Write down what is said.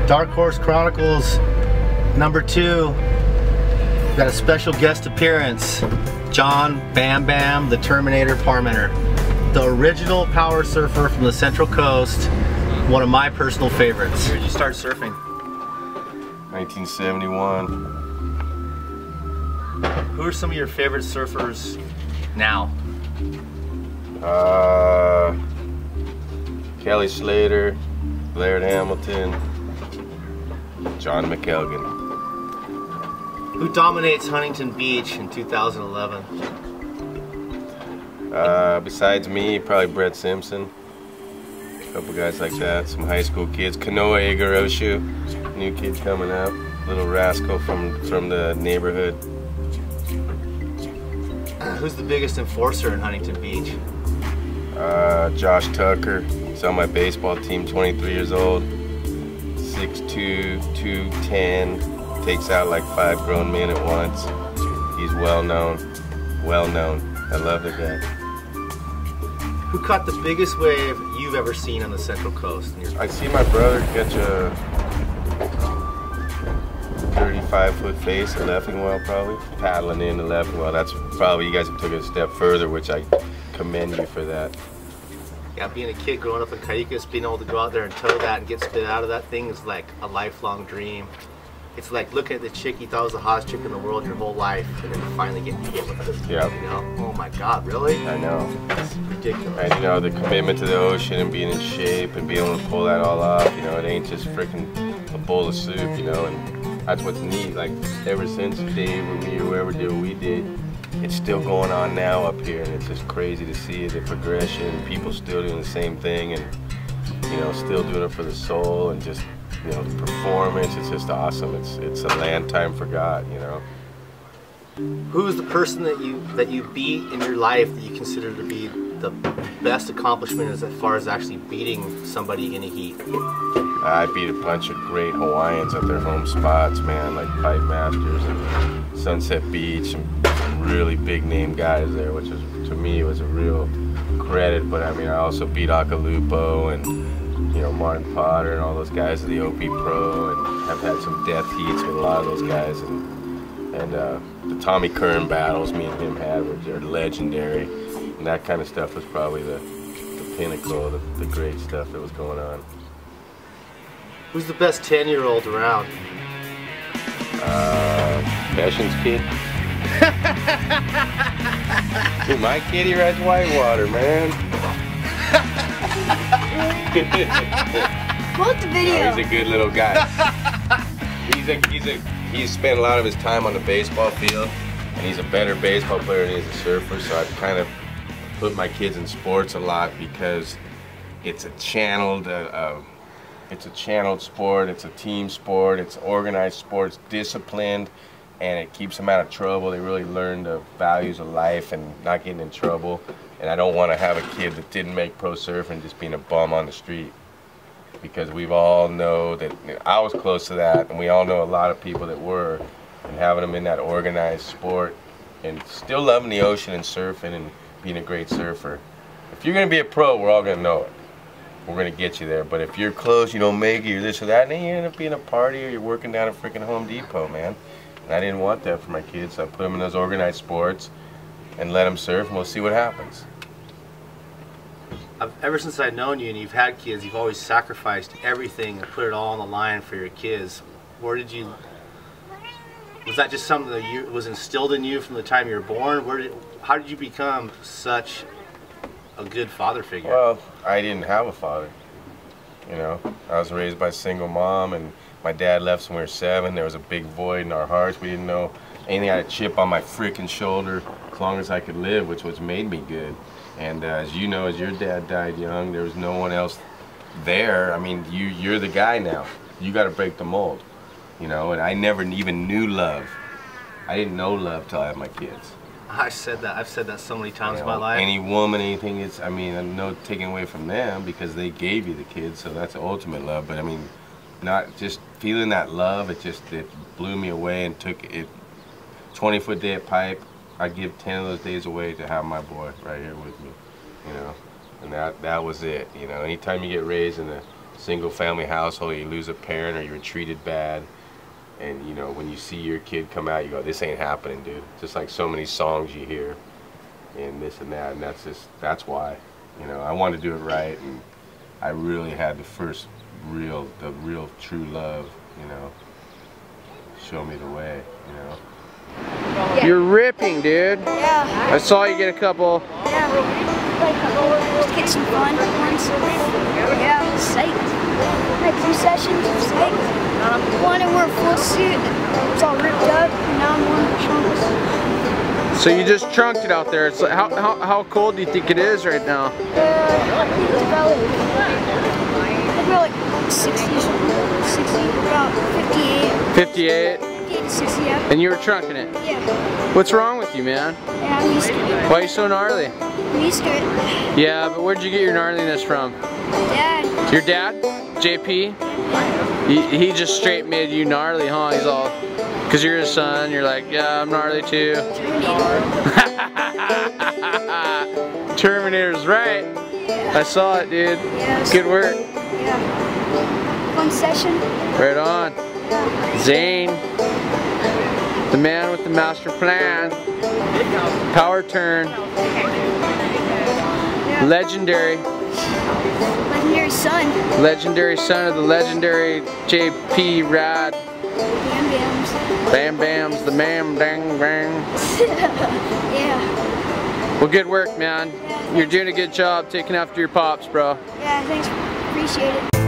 Dark Horse Chronicles #2. Got a special guest appearance. John Bam Bam, the Terminator Parmenter. The original power surfer from the Central Coast. One of my personal favorites. Where did you start surfing? 1971. Who are some of your favorite surfers now? Kelly Slater, Laird Hamilton, John McElgan. Who dominates Huntington Beach in 2011? Besides me, probably Brett Simpson. A couple guys like that, some high school kids. Kanoa Igoroshu, new kid coming up. Little rascal from the neighborhood. Who's the biggest enforcer in Huntington Beach? Josh Tucker. He's on my baseball team, 23 years old. 6'2", 210. Takes out like 5 grown men at once. He's well known. Well known. I love the guy. Who caught the biggest wave you've ever seen on the Central Coast? I see my brother catch a 35-foot face at Leffingwell, probably. Paddling into Leffingwell. That's probably, you guys have took it a step further, which I commend you for that. Yeah, being a kid growing up in Cayucas, being able to go out there and tow that and get spit out of that thing is like a lifelong dream. It's like looking at the chick you thought was the hottest chick in the world your whole life, and then finally getting hit with it. Yeah. You know? Oh my God, really? I know. It's ridiculous. And you know, the commitment to the ocean and being in shape and being able to pull that all off, you know, it ain't just freaking a bowl of soup, you know, and that's what's neat. Like, ever since Dave or me or whoever did what we did, it's still going on now up here, and it's just crazy to see the progression, people still doing the same thing, and, you know, still doing it for the soul, and just, you know, the performance. It's just awesome. It's a land time forgot, you know. Who is the person that you beat in your life that you consider to be the best accomplishment as far as actually beating somebody in a heat? I beat a bunch of great Hawaiians at their home spots, man, like Pipe Masters and Sunset Beach, and some really big name guys there, which was, to me, was a real credit. But I mean, I also beat Akalupo and, you know, Martin Potter and all those guys at the OP Pro, and I've had some death heats with a lot of those guys, and the Tommy Kern battles me and him had were legendary, and that kind of stuff was probably the pinnacle of the great stuff that was going on. Who's the best 10-year-old around? Bession's kid. Dude, my kid, he rides whitewater, man. Quote the video. Oh, he's a good little guy. He's spent a lot of his time on the baseball field, and he's a better baseball player than he is a surfer. So I've kind of put my kids in sports a lot because it's a channeled sport. It's a team sport. It's organized sport. It's disciplined, and it keeps them out of trouble. They really learn the values of life and not getting in trouble. And I don't want to have a kid that didn't make pro surfing just being a bum on the street, because we all know that, you know, I was close to that, and we all know a lot of people that were, and having them in that organized sport and still loving the ocean and surfing and being a great surfer. If you're going to be a pro, we're all going to know it. We're going to get you there. But if you're close, you don't make it, you're this or that, and then you end up being a party or you're working down at freaking Home Depot, man. And I didn't want that for my kids, so I put them in those organized sports and let them surf, and we'll see what happens. Ever since I've known you and you've had kids, you've always sacrificed everything and put it all on the line for your kids. Where did you, was that just something that was instilled in you from the time you were born? How did you become such a good father figure? Well, I didn't have a father, you know. I was raised by a single mom, and my dad left when we were 7. There was a big void in our hearts. We didn't know anything. I had a chip on my freaking shoulder as long as I could live, which was made me good. And as you know, as your dad died young, there was no one else there. I mean, you're the guy now. You got to break the mold, you know. And I never even knew love. I didn't know love till I had my kids. I've said that so many times in know, my life. Any woman, anything, it's, I mean, I'm no taking away from them because they gave you the kids, so that's the ultimate love. But I mean, not just feeling that love, it blew me away and took it. 20-foot day at Pipe, I'd give 10 of those days away to have my boy right here with me, you know. And that was it, you know. Anytime you get raised in the single family household, you lose a parent or you were treated bad, and you know, when you see your kid come out, you go, this ain't happening, dude. Just like so many songs you hear and this and that, and that's why, you know, I wanted to do it right, and I really had the real true love, you know, show me the way, you know. Yeah. You're ripping, dude. Yeah. I saw you get a couple. Yeah. Just get some fun ones. Yeah, psyched. Like 2 sessions, psyched. One, I wore a full suit. It's all ripped up, and now I'm wearing trunks. So you just trunked it out there. It's like, how cold do you think it is right now? I think it's about like 60, about 58. 58? 58 to 60, yeah. And you were trunking it? Yeah. What's wrong with you, man? Yeah, I'm used to it. Why are you so gnarly? I'm used to it. Yeah, but where'd you get your gnarliness from? Dad. Your dad? JP? He just straight made you gnarly, huh? He's all, because you're his son, you're like, yeah, I'm gnarly too. Terminator's right. Yeah. I saw it, dude. Yeah, Good work. Yeah. Fun session. Right on. Yeah. Zane, the man with the master plan. Power turn. Yeah. Legendary. Legendary son. Legendary son of the legendary JP Rad. Bam Bams. Bam Bams, the man dang bang. Yeah. Well, good work, man. You're doing a good job taking after your pops, bro. Yeah, thanks. Appreciate it.